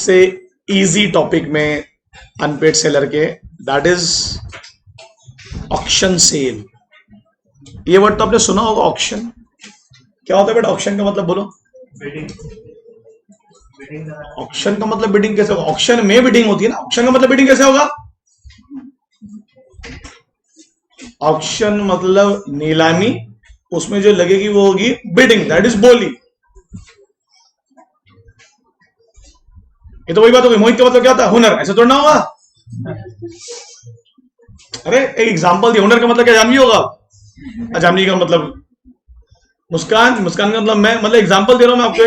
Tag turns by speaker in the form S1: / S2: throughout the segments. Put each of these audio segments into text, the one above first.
S1: सबसे easy topic में unpaid seller के, दैट इज ऑक्शन सेल। ये वर्ड तो आपने सुना होगा, ऑक्शन क्या होता है बेटा? ऑक्शन का मतलब बोलो। ऑक्शन का मतलब बिडिंग कैसे होगा? ऑक्शन में बिडिंग होती है ना, ऑक्शन का मतलब बिडिंग कैसे होगा? ऑक्शन मतलब नीलामी, उसमें जो लगेगी वो होगी बिडिंग, दैट इज बोली। ये तो वही बात होगी। मोहित का मतलब क्या होता है? हुनर। ऐसे थोड़ा ना होगा। अरे एक एग्जांपल दिया, हुनर का मतलब क्या जानवी होगा? जानवी का मतलब मुस्कान, मुस्कान का मतलब मैं, मतलब एग्जांपल दे रहा हूं मैं आपको।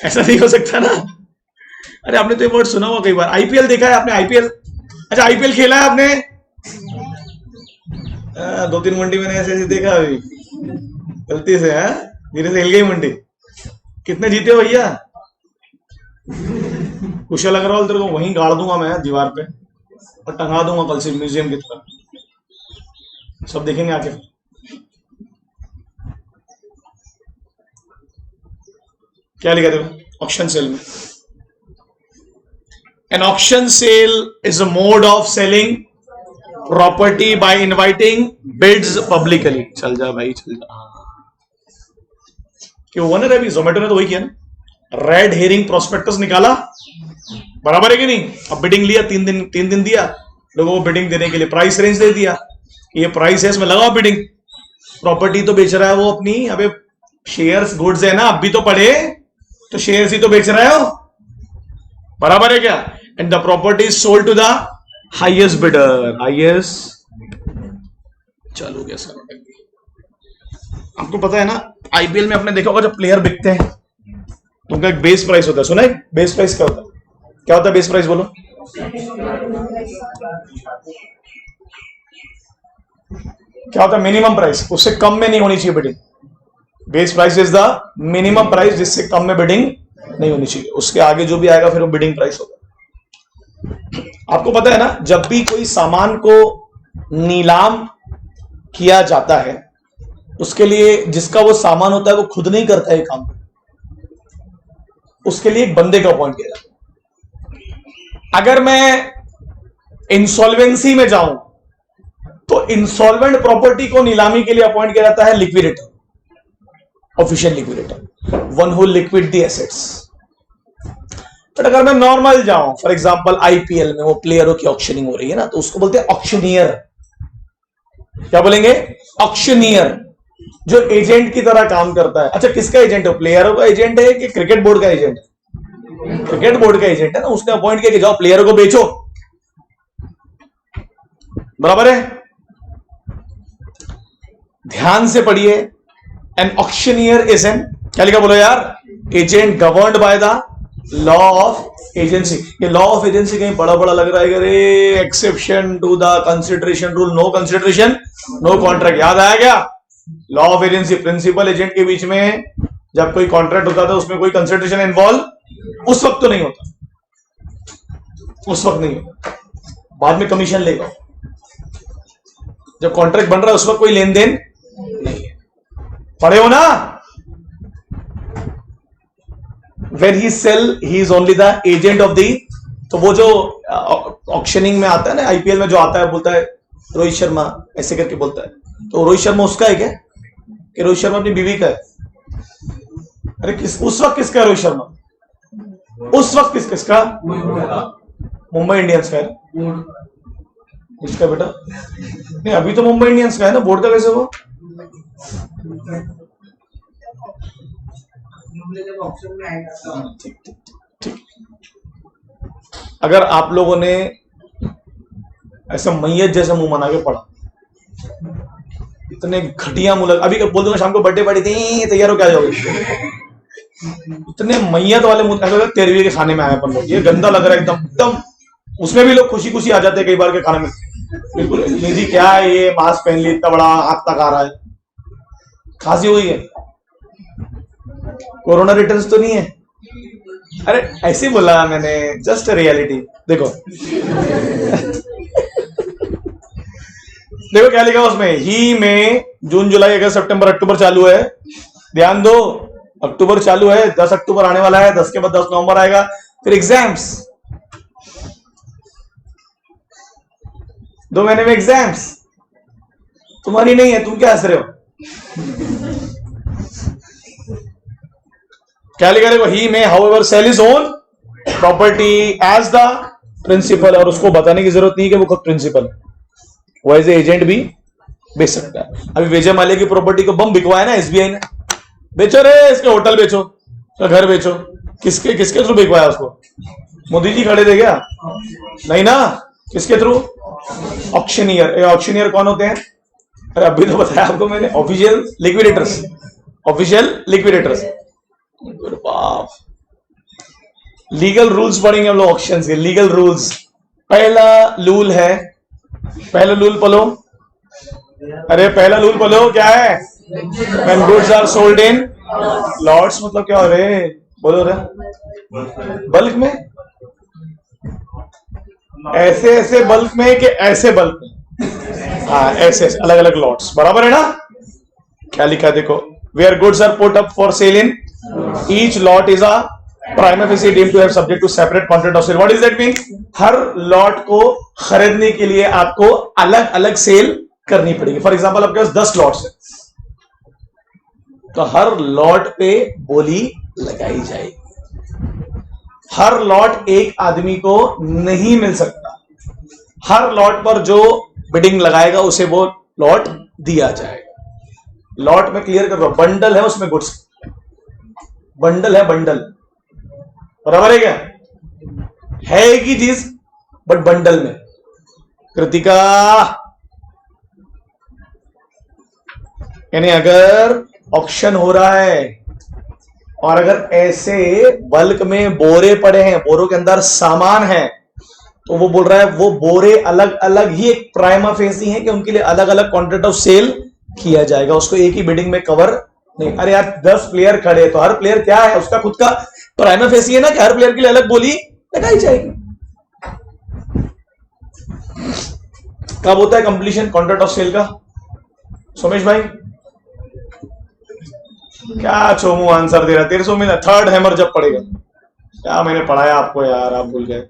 S1: ऐसा नहीं हो सकता ना। अरे आपने तो ये वर्ड सुना होगा कई बार। आईपीएल देखा है आपने? आईपीएल, अच्छा आईपीएल खेला है आपने? 2-3 मंडी मैंने ऐसे ऐसे देखा अभी गलती से, है धीरे से हिल गई मंडी। कितने जीते हो भैया? कुशल अग्रवाल तेरे को वहीं गाड़ दूंगा मैं दीवार पे और टंगा दूंगा कल से म्यूजियम की तरह, सब देखेंगे आके। क्या लिखा देखो ऑक्शन सेल में? An auction sale is a mode of selling property by inviting bids publicly. चल जा भाई चल जा। क्यों ओनर है अभी? जोमेटो ने तो वही किया ना, रेड हेरिंग प्रोस्पेक्टस निकाला, बराबर है कि नहीं? अब बिडिंग लिया, 3 दिन दिया लोगों को बिडिंग देने के लिए, प्राइस रेंज दे दिया, ये प्राइस है, इसमें लगाओ बिडिंग। प्रॉपर्टी तो बेच रहा है वो अपनी। अबे शेयर्स गुड्स है ना, अब भी तो पढ़े, तो शेयर्स ही तो बेच रहे हो, बराबर है क्या? And the property is sold to the highest bidder. Highest, चलो गया सर। आपको पता है ना आईपीएल में आपने देखा होगा जब प्लेयर बिकते हैं तो उनका एक बेस प्राइस होता है। सुना है बेस प्राइस क्या होता है? क्या होता है बेस प्राइस बोलो? क्या होता है? मिनिमम प्राइस, उससे कम में नहीं होनी चाहिए bidding. Base price is the minimum price, जिससे कम में बिडिंग नहीं होनी चाहिए। उसके आगे जो भी आएगा फिर वो बिडिंग प्राइस होगा। आपको पता है ना जब भी कोई सामान को नीलाम किया जाता है उसके लिए जिसका वो सामान होता है वो खुद नहीं करता है काम, उसके लिए एक बंदे का अपॉइंट किया जाता है। अगर मैं इंसॉल्वेंसी में जाऊं तो इंसॉल्वेंट प्रॉपर्टी को नीलामी के लिए अपॉइंट किया जाता है liquidator, official liquidator, one who liquid the assets. But अगर मैं नॉर्मल जाऊं, फॉर एग्जांपल आईपीएल में वो प्लेयरों की ऑक्शनिंग हो रही है ना, तो उसको बोलते हैं ऑक्शनियर। क्या बोलेंगे? ऑक्शनियर, जो एजेंट की तरह काम करता है। अच्छा किसका एजेंट है? प्लेयरों का एजेंट है कि क्रिकेट बोर्ड का एजेंट है? क्रिकेट बोर्ड का एजेंट है ना, उसने अपॉइंट किया कि जाओ प्लेयरों को बेचो, बराबर है? ध्यान से पढ़िए, एन ऑक्शनियर इज एन, क्या लिखा बोलो यार? Agent governed by the law of agency. ये लॉ ऑफ एजेंसी कहीं बड़ा बड़ा लग रहा है, अरे exception to the consideration rule, no consideration no contract. याद आया क्या? Law of agency, principal agent के बीच में जब कोई कॉन्ट्रैक्ट होता था उसमें कोई कंसिडरेशन इन्वॉल्व उस वक्त तो नहीं होता, उस वक्त नहीं होता, बाद में कमीशन लेगा। जब कॉन्ट्रैक्ट बन रहा है उस वक्त कोई लेन देन नहीं है। पढ़े हो ना? When he sell, he is only the agent of the, तो वो जो ऑक्शनिंग में आता है ना, आईपीएल में जो आता है, बोलता है रोहित शर्मा ऐसे करके बोलता है, तो रोहित शर्मा उसका है क्या कि रोहित शर्मा अपनी बीवी का है? अरे उस वक्त किसका है रोहित शर्मा? उस वक्त किसका? मुंबई इंडियंस का है। किसका बेटा? नहीं अभी तो मुंबई इंडियंस का है ना, बोर्ड का कैसे वो? ठीक। अगर आप लोगों ने ऐसा मैयत जैसा मुंह बना के पढ़ा, इतने घटिया मुंह, अभी बोल दूंगा शाम को बर्थडे पार्टी थी, तैयार हो क्या जाओगे? इतने मैयत वाले मुंह, 13वीं के खाने में आए अपन लोग, ये गंदा लग रहा है एकदम। उसमें भी लोग खुशी खुशी आ जाते हैं कई बार के खाने में, बिल्कुल जी क्या है ये, मास्क पहन ली, इतना बड़ा आग तक आ रहा है, खांसी हुई है, कोरोना रिटर्न्स तो नहीं है? अरे ऐसे बोला मैंने, जस्ट रियलिटी। देखो देखो क्या लिखा उसमें, ही में जून जुलाई अगस्त सितंबर अक्टूबर चालू है, ध्यान दो, अक्टूबर चालू है, 10 अक्टूबर आने वाला है, 10 के बाद 10 नवंबर आएगा, फिर एग्जाम्स, 2 महीने में एग्जाम्स, तुम्हारी नहीं है, तुम क्या हंस रहे हो? क्या लिखा देखो, he may however sell his own property as the principal, और उसको बताने की जरूरत नहीं कि वो खुद प्रिंसिपल है, वो एज एजेंट भी बेच सकता है। अभी विजय माल्या की प्रॉपर्टी को बम बिकवाया ना एसबीआई ने, बेचो रे, इसके होटल बेचो, इसका घर बेचो, किसके किसके थ्रू बिकवाया उसको? मोदी जी खड़े थे क्या? नहीं ना, किसके थ्रू? ऑक्शनियर। ऑक्शनियर कौन होते हैं? अरे अभी तो बताया आपको मैंने, ऑफिशियल लिक्विडेटर्स, ऑफिशियल लिक्विडेटर्स। बाप, लीगल रूल्स पढ़ेंगे हम लोग ऑक्शन के, लीगल रूल्स। पहला रूल है, पहला रूल पढ़ो, अरे पहला रूल पढ़ो, क्या है? When goods are sold in lots, मतलब क्या हो रहे, बोलो रे, बल्क में, ऐसे ऐसे बल्क में कि ऐसे बल्क में? हाँ, ऐसे ऐसे अलग अलग लॉट्स, बराबर है ना? क्या लिखा देखो, where goods are put up for sale in each lot is a prima facie deemed to have subject to separate contract of sale. What does that mean? Her lot को खरीदने के लिए आपको अलग अलग सेल करनी पड़ेगी। फॉर एग्जाम्पल आपके पास 10 लॉट्स है, तो हर लॉट पे बोली लगाई जाएगी। हर लॉट एक आदमी को नहीं मिल सकता, हर लॉट पर जो बिडिंग लगाएगा उसे वो लॉट दिया जाएगा। लॉट में क्लियर कर रहा हूं, बंडल है उसमें गुड्स, बंडल है, बंडल, बराबर है क्या? है एक ही चीज बट बंडल में। कृतिका, यानी अगर ऑक्शन हो रहा है और अगर ऐसे बल्क में बोरे पड़े हैं, बोरों के अंदर सामान है, तो वो बोल रहा है वो बोरे अलग अलग ही एक प्राइमा फेसी है कि उनके लिए अलग अलग कॉन्ट्रैक्ट ऑफ सेल किया जाएगा, उसको एक ही बिडिंग में कवर नहीं। अरे यार 10 प्लेयर खड़े, तो हर प्लेयर क्या है, उसका खुद का प्राइमा फेसी है ना, कि हर प्लेयर के लिए अलग बोली लगाई जाएगी। कब होता है कंप्लीशन कॉन्ट्रैक्ट ऑफ सेल का? सोमेश भाई क्या चोमू आंसर दे रहा, 1300 में थर्ड हैमर जब पड़ेगा, क्या मैंने पढ़ाया आपको यार, आप भूल गए।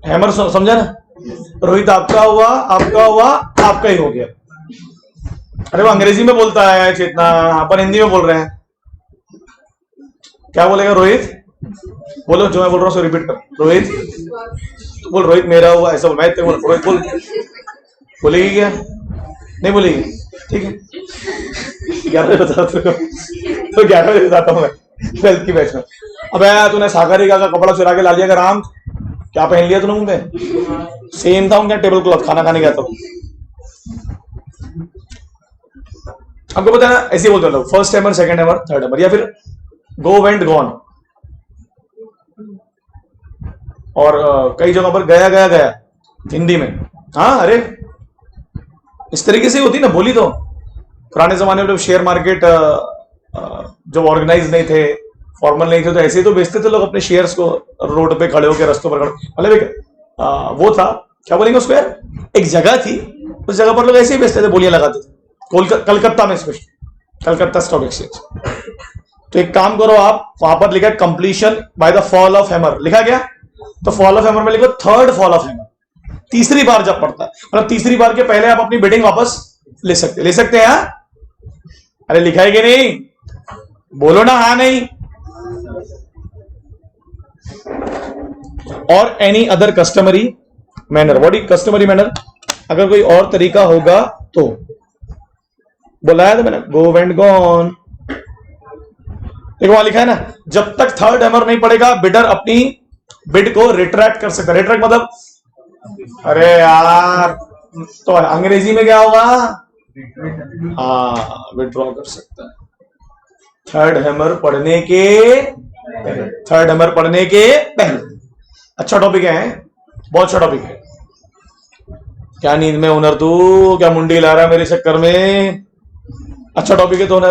S1: हैमर समझा ना? रोहित आपका हुआ, आपका हुआ, आपका ही हो गया। अरे वो अंग्रेजी में बोलता है चेतना, अपन हिंदी में बोल रहे हैं। क्या बोलेगा रोहित? बोलो, जो मैं बोल रहा हूँ सो रिपीट कर। रोहित तो बोल, रोहित मेरा हुआ, ऐसा बोल। मैं तो बोल, रोहित बोल, बोलेगी क्या? नहीं बोलेगी, ठीक है। 11 बजे बताता हूँ, तो 11 बजे बताता हूँ मैं 12th की बैच में। अब तूने सागरी का कपड़ा चुरा के ला लिया, राम क्या पहन लिया तूने मुंह पे? सेम था उनका टेबल क्लॉथ, खाना खाने गया था। आपको पता है ना, ऐसे बोलते लोग, first hammer, second hammer, third hammer, या फिर गो वेंट गॉन। और कई जगह पर गया गया गया हिंदी में। हाँ, अरे इस तरीके से होती ना बोली। तो पुराने जमाने में जब शेयर मार्केट जब ऑर्गेनाइज नहीं थे, फॉर्मल नहीं थे, तो ऐसे ही तो बेचते थे लोग अपने शेयर्स को, रोड पे खड़े होकर, रस्तों पर खड़े। मतलब वो था, क्या बोलेंगे उसको यार, एक जगह थी, उस जगह पर लोग ऐसे ही बेचते थे, बोलियां लगाते थे। कलकत्ता में स्पेशल, कलकत्ता स्टॉक एक्सचेंज। तो एक काम करो आप, वहां पर लिखा completion by the fall of hammer, लिखा गया, तो फॉल ऑफ हैमर में लिखो थर्ड फॉल ऑफ हैमर, तीसरी बार जब पड़ता है, मतलब तीसरी बार के पहले आप अपनी बिडिंग वापस ले सकते हैं। हाँ, अरे लिखा है कि नहीं? बोलो ना हाँ नहीं। और any other customary manner, what is customary manner? अगर कोई और तरीका होगा तो, बोला था मैंने, गो वेंट गॉन। देखो वहां लिखा है ना, जब तक थर्ड हैमर नहीं पड़ेगा, बिडर अपनी बिड को रिट्रैक्ट कर सकता है। रिट्रैक्ट मतलब, अरे यार तो अंग्रेजी में क्या होगा? हाँ, विड्रॉ कर सकता है। थर्ड हैमर पढ़ने के पहले। अच्छा टॉपिक है, बहुत अच्छा टॉपिक है। क्या नींद में हुनर तू, क्या मुंडी ला रहा है मेरे चक्कर में? अच्छा टॉपिक है तो ना,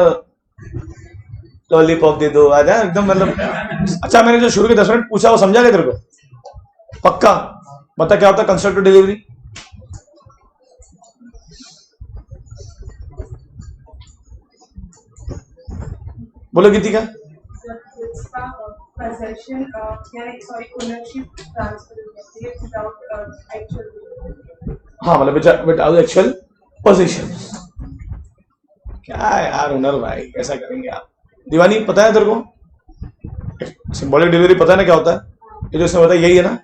S1: लॉलीपॉप दे दो आजा एकदम, मतलब। अच्छा, मैंने जो शुरू के 10 मिनट पूछा वो समझा गया तेरे को? पक्का बता क्या होता है कंस्ट्रक्टिव डिलीवरी? बोलो गीतिका।
S2: possession, ownership transfer without actual.
S1: हाँ मतलब विदाउट एक्चुअल पोजीशन। क्या है यार हुनर भाई, कैसा करेंगे आप? दीवानी पता है तेरे को सिंबॉलिक डिलीवरी पता है ना क्या होता है? ये जो इसने बताया यही है ना?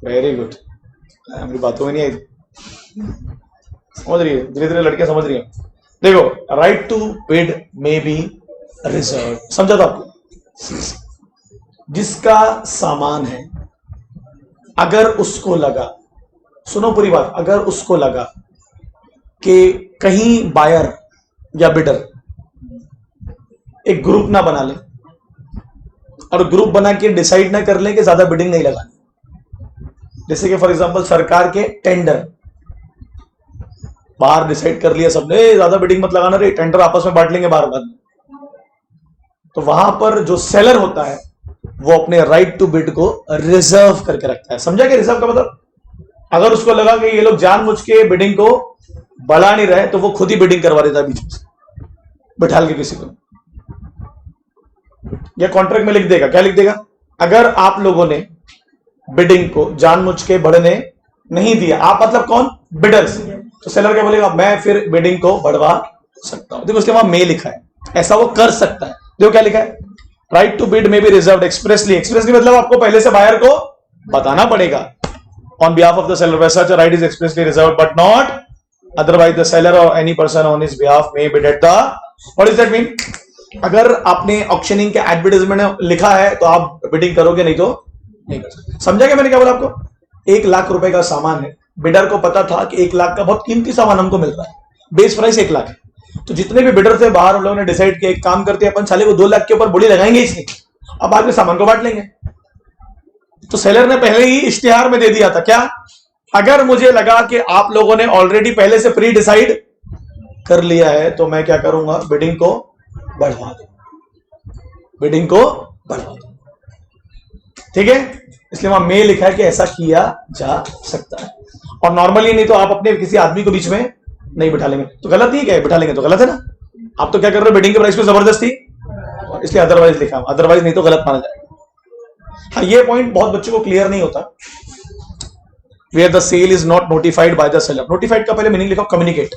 S1: वेरी गुड, मेरी बातों में नहीं आई, समझ रही है धीरे धीरे लड़कियां समझ रही हैं। देखो right to bid may be reserved, समझा था आपको? जिसका सामान है अगर उसको लगा, सुनो पूरी बात, अगर उसको लगा कि कहीं बायर या बिडर एक ग्रुप ना बना ले और ग्रुप बना के डिसाइड ना कर ले कि ज्यादा बिडिंग नहीं लगानी, जैसे कि फॉर एग्जांपल सरकार के टेंडर बाहर डिसाइड कर लिया सबने ज्यादा बिडिंग मत लगाना रे, टेंडर आपस में बांट लेंगे बार बार, तो वहां पर जो सेलर होता है वो अपने राइट टू बिड को रिजर्व करके रखता है। समझा क्या रिजर्व का मतलब? अगर उसको लगा कि ये लोग जानबूझ के बिडिंग को बढ़ा नहीं रहे तो वो खुद ही बिडिंग करवा देता है बीच में बिठाल के किसी को, या कॉन्ट्रैक्ट में लिख देगा। क्या लिख देगा? अगर आप लोगों ने बिडिंग को जानबूझ के बढ़ने नहीं दिया, आप मतलब कौन? बिडर्स, तो सेलर क्या बोलेगा? मैं फिर बिडिंग को बढ़वा सकता हूं। देखो उसके वहां मे लिखा है, ऐसा वो कर सकता है। देखो क्या लिखा है? Right to bid may be reserved expressly. Expressly मतलब आपको पहले से बायर को बताना पड़ेगा on behalf of the seller, वैसा such right is expressly reserved but not otherwise the seller और any person on his behalf may bid at the. What does that mean? अगर आपने ऑक्शनिंग के एडवर्टाइजमेंट में लिखा है तो आप बिडिंग करोगे, नहीं तो नहीं कर सकते। समझा क्या मैंने क्या बोला आपको? 1 लाख रुपए का सामान है, बिडर को पता था कि 1 लाख का बहुत कीमती सामान हमको मिल रहा है, बेस प्राइस 1 लाख है, तो जितने भी बिडर थे बाहर उन लोगों ने डिसाइड किया एक काम करते हैं अपन साले को 2 लाख के ऊपर बोली लगाएंगे इसमें, अब बाद में सामान को बांट लेंगे। तो सेलर ने पहले ही इश्तिहार में दे दिया था क्या? अगर मुझे लगा कि आप लोगों ने ऑलरेडी पहले से प्री डिसाइड कर लिया है तो मैं क्या करूंगा? बिडिंग को बढ़वा दूं, बिडिंग को बढ़वा दूं, ठीक है? इसलिए वहां में लिखा है कि ऐसा किया जा सकता है, और नॉर्मली नहीं तो आप अपने किसी आदमी को बीच में नहीं बिठा लेंगे, तो गलत नहीं है क्या? बिठा लेंगे तो गलत है ना? आप तो क्या कर रहे हो? बिडिंग के प्राइस पे जबरदस्ती, इसलिए अदरवाइज लिखा, अदरवाइज नहीं तो गलत माना जाएगा। हाँ, ये पॉइंट बहुत बच्चों को क्लियर नहीं होता। Where the sale is not notified by the seller. Notified का पहले मीनिंग लिखो कम्युनिकेट।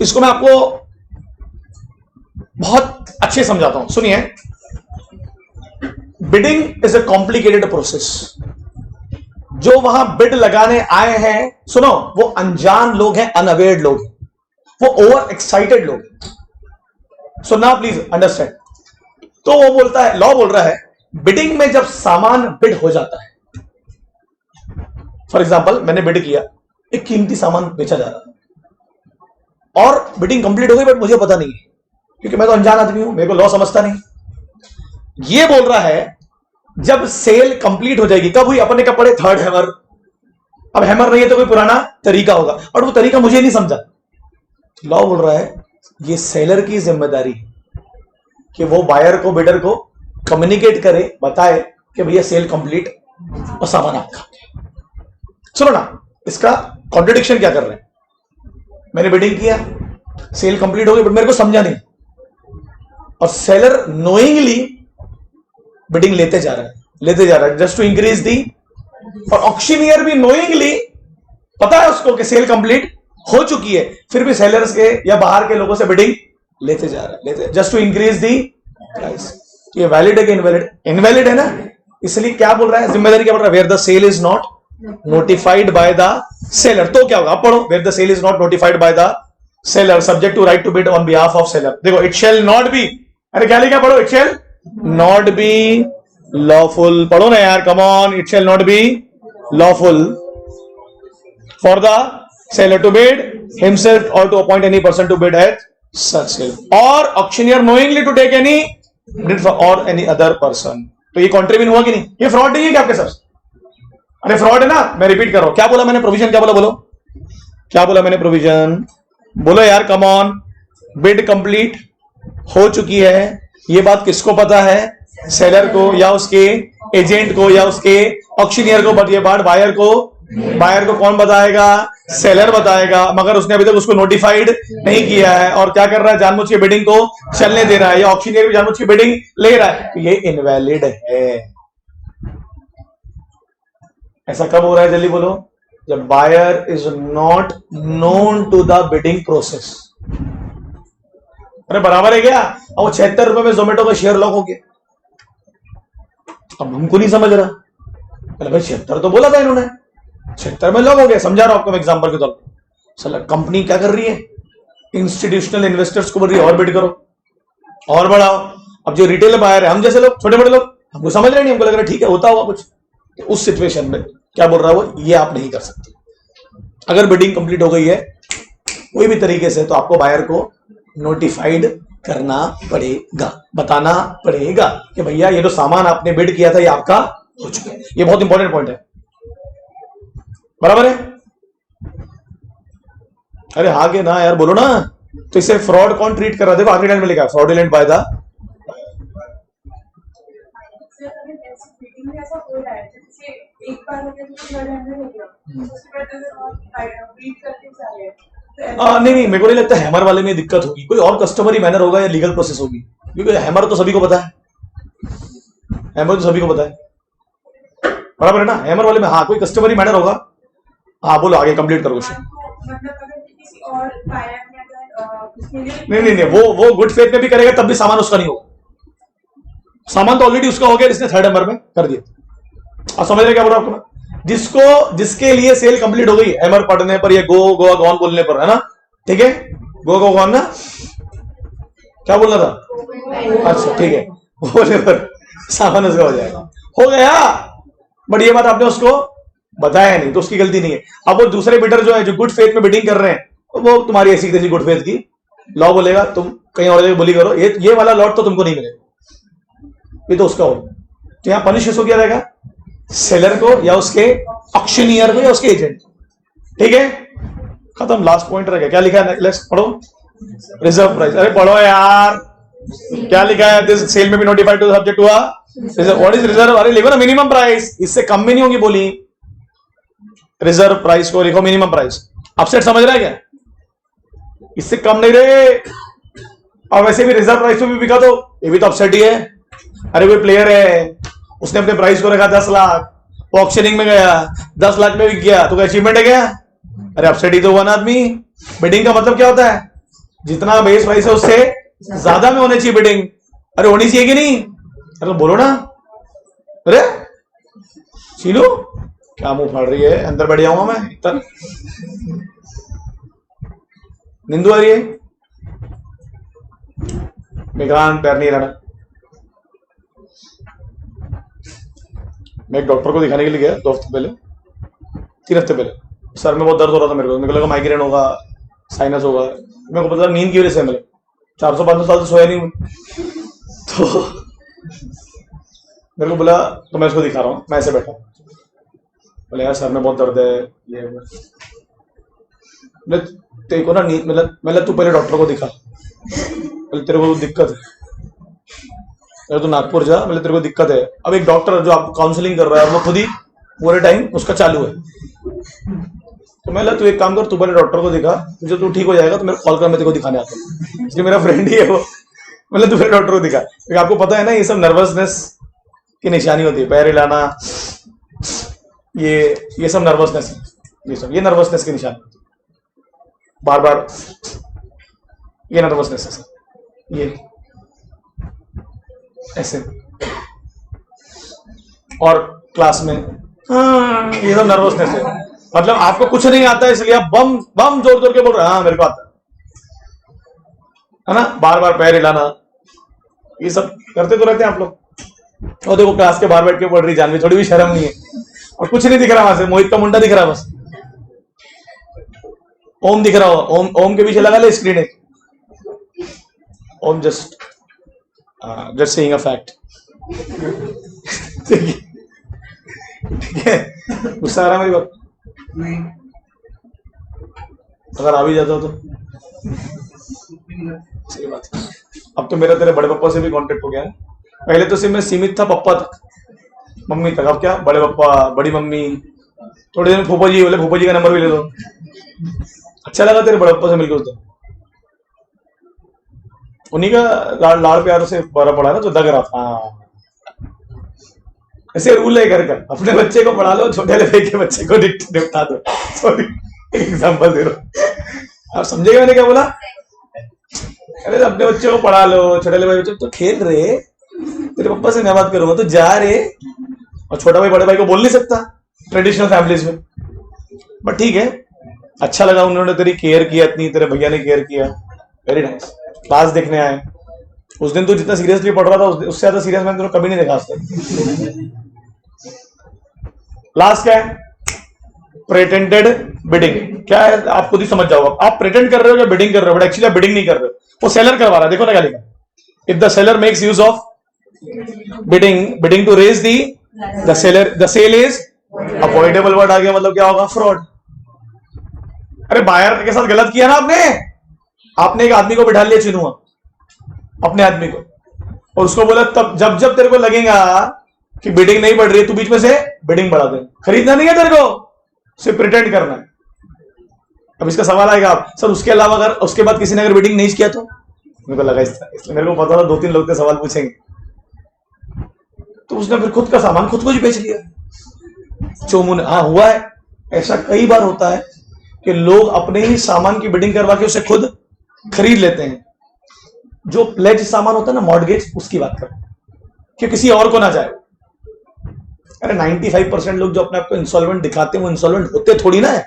S1: इसको मैं आपको बहुत अच्छे समझाता हूं, सुनिए। Bidding is a complicated process. जो वहां बिड लगाने आए हैं, सुनो, वो अनजान लोग हैं, अनअवेयर्ड लोग हैं, वो ओवर एक्साइटेड लोग हैं। So now please understand. तो वो बोलता है, लॉ बोल रहा है, बिडिंग में जब सामान बिड हो जाता है, फॉर एग्जाम्पल मैंने बिड किया, एक कीमती सामान बेचा जा रहा था और बिडिंग कंप्लीट हो गई, बट मुझे पता नहीं है क्योंकि मैं तो अनजान आदमी हूं, मेरे को लॉ समझता नहीं। ये बोल रहा है जब सेल कंप्लीट हो जाएगी, कब हुई? अपन ने कब पढ़े? Third hammer. अब हैमर नहीं है तो कोई पुराना तरीका होगा, और वो तरीका मुझे नहीं समझा। लॉ बोल रहा है ये सेलर की जिम्मेदारी है कि वो बायर को, बिडर को कम्युनिकेट करे, बताए कि भैया सेल कंप्लीट और सामान आपका। सुनो ना, इसका कॉन्ट्रडिक्शन क्या कर रहे हैं? मैंने बिडिंग किया, सेल कंप्लीट हो गई, बट मेरे को समझा नहीं, और सेलर नोइंगली बिडिंग लेते जा रहा है जस्ट टू इंक्रीज दी, और ऑक्शनियर भी नोइंगली पता है उसको कि सेल कंप्लीट हो चुकी है, फिर भी सेलर्स के या बाहर के लोगों से बिडिंग लेते जा रहा है, just to increase the price. ये वैलिड है कि इनवैलिड? इनवैलिड है ना। इसलिए क्या बोल रहा है? जिम्मेदारी क्या बोल रहा है? Where the sale is not notified by the seller. तो क्या होगा? आप पढ़ो, where the sale is not notified by the seller subject to right to bid on behalf of seller. देखो, इट शैल नॉट बी, अरे क्या लिखा? पढ़ो, it shall not be lawful. पढ़ो ना यार, come on. It shall not be lawful for the seller to bid himself or to appoint any person to bid at such sale, or auctioneer knowingly to take any bid for or any other person। तो ये contribute हुआ कि नहीं? ये fraud नहीं है क्या आपके साथ? अरे फ्रॉड है ना। मैं रिपीट कर रहा हूं, क्या बोला मैंने? प्रोविजन क्या बोला? बोलो, क्या बोला मैंने? प्रोविजन बोलो यार, कम ऑन। बिड कंप्लीट हो चुकी है, ये बात किसको पता है? सेलर को या उसके एजेंट को या उसके ऑक्शनियर को, बट ये बात बायर को बायर को कौन बताएगा? सेलर बताएगा, मगर उसने अभी तक उसको नोटिफाइड नहीं किया है और क्या कर रहा है? जानबूझ के बिडिंग को चलने दे रहा है, या ऑक्शनियर भी जानबूझ के बिडिंग ले रहा है, तो ये इनवैलिड है। ऐसा कब हो रहा है? जल्दी बोलो। जब buyer is not known to the bidding process. अरे बराबर है क्या? और वो 76 रुपए में जोमेटो का शेयर लॉक हो गया। अब हमको नहीं समझ रहा। अरे भाई 76 तो बोला था इन्होंने, 76 में लॉक हो गया। समझा रहा हूं आपको एग्जांपल के तौर पर। साला कंपनी क्या कर रही है? इंस्टीट्यूशनल इन्वेस्टर्स को बोल रही है और बिड करो और बढ़ाओ। अब जो रिटेल बायर है, हम जैसे लोग, छोटे बड़े लोग, हमको समझ रहे नहीं, हमको लग रहा है ठीक है होता होगा कुछ। तो उस सिचुएशन में क्या बोल रहा है वो? ये आप नहीं कर सकते। अगर बिडिंग कंप्लीट हो गई है कोई भी तरीके से, तो आपको बायर को नोटिफाइड करना पड़ेगा, बताना पड़ेगा कि भैया ये जो सामान आपने बिड किया था ये आपका हो चुका है। ये बहुत इंपॉर्टेंट पॉइंट है। बराबर है? अरे हाँ के ना यार बोलो ना। तो इसे फ्रॉड कौन ट्रीट कर रहा है? देखो आखिरी लाइन में लिखा है, फ्रॉडुलेंट बाय द।
S2: ऐसा हो रहा है जैसे एक बार हो गया तो हो गया, उसके बाद बीट करके जा रहे हैं।
S1: नहीं, मेरे को नहीं लगता हैमर वाले में दिक्कत होगी, कोई और कस्टमरी मैनर होगा या लीगल प्रोसेस होगी, क्योंकि हैमर तो सभी को पता है, हैमर तो सभी को पता है। बराबर है ना? हैमर वाले में हाँ कोई कस्टमरी मैनर होगा। हाँ बोलो, आगे कंप्लीट करो क्वेश्चन। नहीं, वो गुड फेथ में भी करेगा तब भी सामान उसका नहीं होगा। सामान तो ऑलरेडी उसका हो गया जिसने 3rd नंबर में कर दिया। आप समझ रहे क्या बोल रहा हूं आपको? जिसके लिए सेल कंप्लीट हो गई हैमर पढ़ने पर या गोवा गॉन बोलने पर, है ना? ठीक है, गोवा गॉन ना क्या बोलना था? अच्छा ठीक है, बोलने पर सामान उसका हो जाएगा, हो गया। बट ये बात आपने उसको बताया नहीं तो उसकी गलती नहीं है। अब वो दूसरे बिडर जो है, जो गुड फेथ में बिडिंग कर रहे हैं, वो तुम्हारी ऐसी तैसी गुड फेथ की लॉ बोलेगा, तुम कहीं और जगह बोली करो, ये वाला लॉट तो तुमको नहीं मिलेगा, ये तो उसका हो। तो यहां पनिश किसको किया जाएगा? सेलर को या उसके ऑक्शनियर को या उसके एजेंट। ठीक है, खत्म। लास्ट पॉइंट रह गया। क्या लिखा है? लेट्स पढ़ो। Reserve price. अरे पढ़ो यार, क्या लिखा है? This sale may be notified to the subject हुआ रिजर्व। What is reserve? अरे लिखो ना मिनिमम प्राइस, इससे कम में नहीं होगी बोली। रिजर्व प्राइस को लिखो मिनिमम प्राइस। अपसेट समझ रहा है क्या? इससे कम नहीं रहे। और वैसे भी रिजर्व प्राइस में भी बिका तो ये भी तो अपसेट ही है। अरे कोई प्लेयर है, उसने अपने प्राइस को रखा 10 लाख, वो ऑक्शनिंग में गया 10 लाख में बिक गया, तो क्या अचीवमेंट है क्या? अरे अपसेट ही तो हुआ ना आदमी। बिडिंग का मतलब क्या होता है? जितना बेस प्राइस है उससे ज्यादा में होनी चाहिए बिडिंग। अरे होनी चाहिए कि नहीं? अरे तो बोलो ना। अरे शीलू क्या मुंह फाड़ रही है? अंदर बैठ जाऊंगा मैं इतना निंदू आ रही है। मेघान पैर नहीं रहा। मैं एक डॉक्टर को दिखाने के लिए गया 2 हफ्ते पहले, 3 हफ्ते पहले। सर में बहुत दर्द हो रहा था मेरे को लगा माइग्रेन होगा, साइनस होगा। मेरे को पता नींद की वजह से, मेरे 400-500 साल से सोया नहीं हूं। तो मेरे को बोला, तो मैं उसको दिखा रहा हूँ, मैं ऐसे बैठा। बोले यार सर में बहुत दर्द है, ये तेरे को ना नींद, मतलब तू पहले डॉक्टर को दिखा, तेरे को दिक्कत है, तो नागपुर जा, मतलब तेरे को दिक्कत है। अब एक डॉक्टर जो आपको काउंसलिंग कर रहा है वो खुद ही पूरे टाइम उसका चालू है। तो मैं तू एक काम कर, तू पहले डॉक्टर को दिखा, तुझे तू ठीक हो जाएगा तो मेरे कॉल कर, मैं तेरे को दिखाने आता हूँ। इसलिए मेरा फ्रेंड ही है वो। मतलब तू पहले डॉक्टर को दिखा, क्योंकि आपको पता है ना ये सब नर्वसनेस की निशानी होती है। पैर हिलाना, ये सब नर्वसनेस है, ये नर्वसनेस की निशानी होती है। बार बार ये नर्वसनेस है सर, ये ऐसे। और क्लास में ये सब नर्वसनेस है। मतलब आपको कुछ नहीं आता है इसलिए आप बम बम जोर जोर के बोल रहे हैं हाँ मेरे को आता है ना। बार बार पैर हिलाना, ये सब करते तो रहते हैं आप लोग। और देखो क्लास के बाहर बैठ के पढ़ रही जानवी, थोड़ी भी शर्म नहीं है, और कुछ नहीं दिख रहा वहां से, मोहित का मुंडा दिख रहा है बस, ओम दिख रहा हो, ओम के पीछे लगा ले स्क्रीन एक, ओम जस्ट सेइंग अ फैक्ट। ठीक है, गुस्सा आ रहा है मेरी बात? अगर आ भी जाता हो तो सही बात है। अब तो मेरा तेरे बड़े पापा से भी कांटेक्ट हो गया है। पहले तो सिर्फ मैं सीमित था पप्पा तक, मम्मी तक। अब क्या बड़े पापा, बड़ी मम्मी, थोड़ी देर में फूफा जी बोले फूफा जी का नंबर भी ले दो। अच्छा लगा तेरे बड़प्पा से मिलकर उस दिन, उन्हीं का लाड़ प्यार से बड़ा पड़ा ना, जो दग रहा था। हाँ। ऐसे रूल है घर का, अपने बच्चे को पढ़ा लो, छोटे वाले के बच्चे को निपटा दो। सॉरी एग्जांपल दे रहा हूं, आप समझेगा मैंने क्या बोला? अरे अपने बच्चे को पढ़ा लो, छोटे वाले बच्चे तो खेल रहे, तेरे पापा से मैं बात करूंगा तो जा रे, और छोटा भाई बड़े भाई को बोल नहीं सकता ट्रेडिशनल फैमिलीज में। बट ठीक है, अच्छा लगा उन्होंने तेरी केयर किया इतनी, तेरे भैया ने केयर किया, वेरी नाइस। क्लास देखने आए उस दिन, तू जितना सीरियसली पढ़ रहा था उससे ज्यादा सीरियस मैंने तुझे कभी नहीं देखा आज तक। लास्ट क्या है? प्रेटेंडेड बिडिंग। क्या है आप खुद ही समझ जाओगे, आप प्रेटेंड कर रहे हो या बिडिंग कर रहे हो, बट एक्चुअली आप बिडिंग नहीं कर रहे हो, वो सेलर करवा रहा है। देखो ना क्या लिखा, if the seller makes use of bidding to raise the sale is avoidable. Word आ गया, मतलब क्या होगा? फ्रॉड। अरे बायर के साथ गलत किया ना आपने एक आदमी को बिठा लिया चिन्हुआ, अपने आदमी को, और उसको बोला तब जब जब तेरे को लगेगा कि बिडिंग नहीं बढ़ रही है, तू बीच में से बिडिंग बढ़ा दे। खरीदना नहीं है तेरे को, सिर्फ प्रिटेंड करना है। अब इसका सवाल आएगा आप सर उसके अलावा अगर उसके बाद किसी ने अगर बिडिंग नहीं किया तो? मेरे को लगा इसलिए मेरे को पता था 2-3 लोग के सवाल पूछेंगे, तो उसने फिर खुद का सामान खुद को ही बेच लिया चोमुन। हाँ हुआ है, ऐसा कई बार होता है कि लोग अपने ही सामान की बिडिंग करवा के उसे खुद खरीद लेते हैं। जो प्लेज सामान होता है ना, मॉर्गेज, उसकी बात करें कि किसी और को ना जाए। अरे 95% लोग जो अपने आप को इंसॉल्वेंट दिखाते हैं वो इंसॉल्वेंट होते थोड़ी ना है,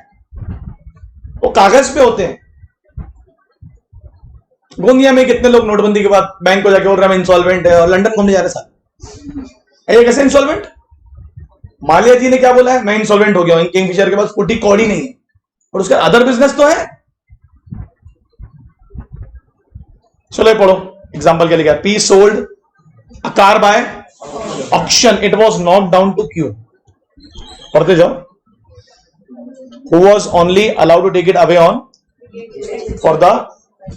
S1: वो कागज पे होते हैं। गोंदिया में कितने लोग नोटबंदी के बाद बैंक को जाके बोल रहे हैं इंसॉल्वेंट है, और लंदन घूमने जा रहे साहब। ये कैसे इंसॉल्वेंट? मालिया जी ने क्या बोला है? मैं इंसॉल्वेंट हो गया हूं, किंगफिशर के पास फूटी कौड़ी नहीं है, और उसका अदर बिजनेस तो है। चलो पढ़ो एग्जांपल के लिए। P sold a car by auction, it was knock down to Q. पढ़ते जाओ। Who was only allowed to take it away on for the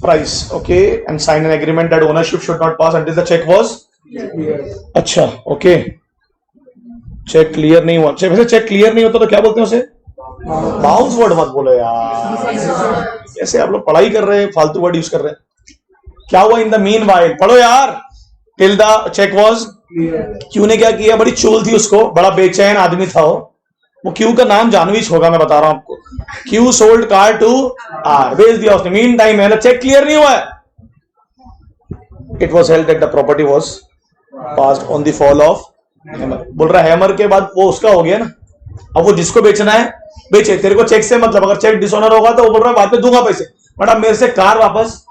S1: price, okay, and sign an agreement that ownership should not pass until the cheque was. अच्छा okay, cheque clear नहीं हुआ। वैसे check clear नहीं होता तो क्या बोलते हैं उसे? बाउंस वर्ड मत बोलो यार, कैसे आप लोग पढ़ाई कर रहे हैं फालतू वर्ड यूज कर रहे हैं। क्या हुआ? इन द मीन वाइल, पढ़ो यार। Till the cheque was, Q ने क्या किया? बड़ी चूल थी उसको, बड़ा बेचैन आदमी था वो क्यू का नाम जानवीच होगा, मैं बता रहा हूं आपको। Q sold car to R, बेच दिया उसने। मीन टाइम है, चेक क्लियर नहीं हुआ है। It was held that the property was passed on the fall of hammer. बोल रहा है हैमर के बाद वो उसका हो गया ना, अब वो जिसको बेचना है बेचे, तेरे को चेक से मतलब। अगर चेक डिसऑनर होगा तो वो बोल रहा है बाद में दूंगा पैसे, बट अब मेरे से कार वापस।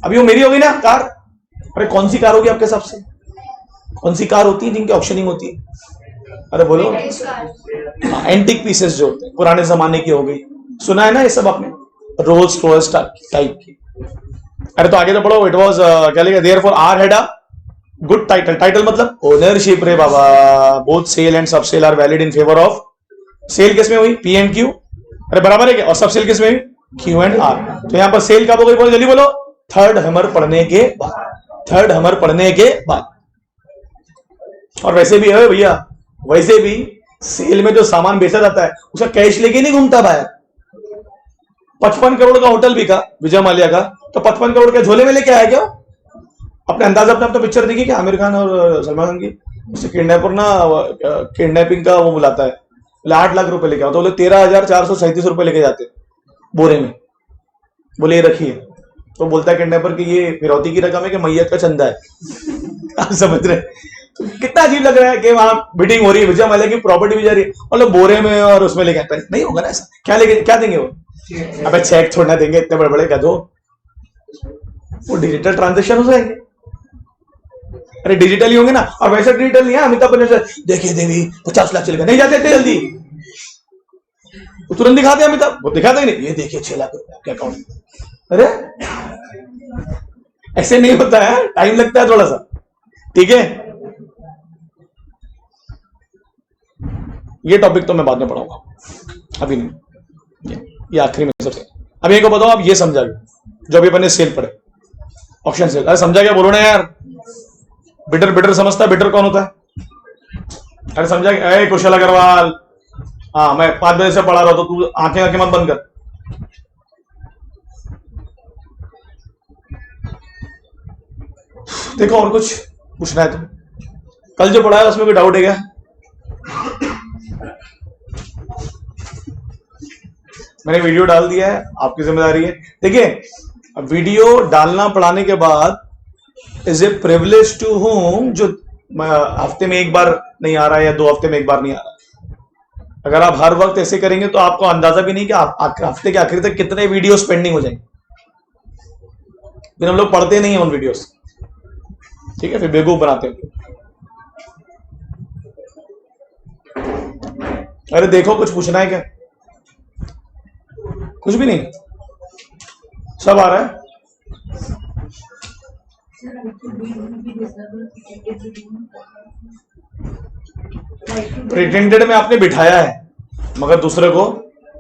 S1: अभी वो मेरी होगी ना कार। अरे कौन सी कार होगी आपके हिसाब से? कौन सी कार होती है जिनकी ऑक्शनिंग होती है? अरे बोलो। एंटिक पीसेस जो होते हैं, पुराने जमाने की हो गई, सुना है ना ये सब आपने, रोल्स रॉयस टाइप की। अरे तो आगे तो पढ़ो। इट वाज क्या लिखा? Therefore R had a good title. Title मतलब ओनरशिप रे बाबा। Both sale and sub sale are valid in favour of. Sale किस में हुई? P and Q. अरे बराबर है क्या? और सब सेल किस में हुई? Q and R. तो यहां पर सेल कब हो गई? बोलो जल्दी बोलो। थर्ड हैमर पढ़ने के बाद। थर्ड हैमर पढ़ने के बाद। और वैसे भी है भैया, वैसे भी सेल में जो सामान बेचा जाता है उसका कैश लेके नहीं घूमता भाई। 55 करोड़ का होटल भी का विजय माल्या का, तो 55 करोड़ के झोले में लेके आया क्या? अपने अंदाजा अपने तो पिक्चर देखी क्या आमिर खान और सलमान खान की? उससे किडनैपर ना किडनैपिंग का वो बुलाता है, बोले 8 लाख रुपए लेके आओ, तो बोले 13,437 रुपए लेके जाते बोरे में। बोले ये रखिए, तो बोलता है किडनैपर कि ये फिरौती की रकम है कि मैयत का चंदा है। आप समझ रहे? तो कितना अजीब लग रहा है कि वहां बिडिंग हो रही है, विजय माल्या की प्रॉपर्टी भी जा रही है, मतलब बोरे में और उसमें लेके आता है। नहीं होगा ना ऐसा। क्या लेके क्या देंगे वो? अबे चेक छोड़ना देंगे इतने बड़े बड़े गधों, वो डिजिटल ट्रांजेक्शन हो जाएंगे। अरे डिजिटल ही होंगे ना। और वैसे डिजिटल नहीं है अमिताभ बच्चन, देखिए देवी 50 लाख चले गए, नहीं जाते इतने जल्दी, वो तुरंत दिखाते अमिताभ, वो दिखाते ही नहीं, ये देखिए 6 लाख रुपए अकाउंट। अरे ऐसे नहीं होता है, टाइम लगता है थोड़ा सा, ठीक है। ये टॉपिक तो मैं बाद में पढ़ाऊंगा, अभी नहीं, ये आखिरी में सबसे। अब एक को बताओ, आप ये समझा जो अभी अपने सेल पढ़े, ऑप्शन सेल। अरे समझा क्या? बोलो ना यार। बिडर समझता है? बिडर कौन होता है? अरे समझा? कुशल अग्रवाल, हाँ मैं 5 बजे से पढ़ा रहा हूँ, तो तू आंखें आंखें मत बंद कर। देखो और कुछ पूछना है तो कल जो पढ़ा है उसमें कोई डाउट है क्या? मैंने वीडियो डाल दिया है, आपकी जिम्मेदारी है। देखिए वीडियो डालना पढ़ाने के बाद is a privilege to home जो हफ्ते में एक बार नहीं आ रहा है या 2 हफ्ते में एक बार नहीं आ रहा है। अगर आप हर वक्त ऐसे करेंगे तो आपको अंदाजा भी नहीं कि हफ्ते के आखिर तक कितने वीडियोस पेंडिंग हो जाएंगे। फिर हम लोग पढ़ते नहीं है उन वीडियोस, ठीक है, फिर बेवकूफ बनाते हैं। अरे देखो कुछ पूछना है क्या? कुछ भी नहीं, सब आ रहा है। प्रिटेंडेड में आपने बिठाया है मगर दूसरे को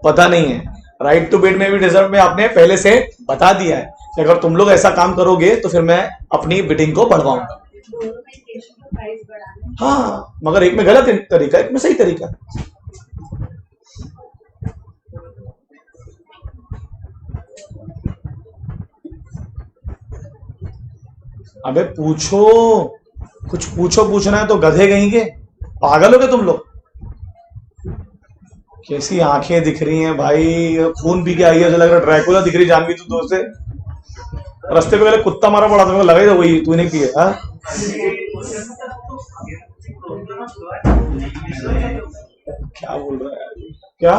S1: पता नहीं है। राइट टू बिड में भी डिजर्व में आपने पहले से बता दिया है कि अगर तुम लोग ऐसा काम करोगे तो फिर मैं अपनी बिडिंग को बढ़वाऊंगा। हाँ मगर एक में गलत तरीका, एक में सही तरीका। अबे पूछो, कुछ पूछो, पूछना है तो गधे कहीं के, पागल हो गए तुम लोग? कैसी आंखें दिख रही हैं भाई, खून पी के आई है, लग रहा ड्रैकुला दिख रही जानवी तू दोस्त से। रास्ते पे पहले कुत्ता मारा पड़ा था, मेरे को लगा ही था वही तू नहीं पिए। हाँ क्या बोल रहा है क्या?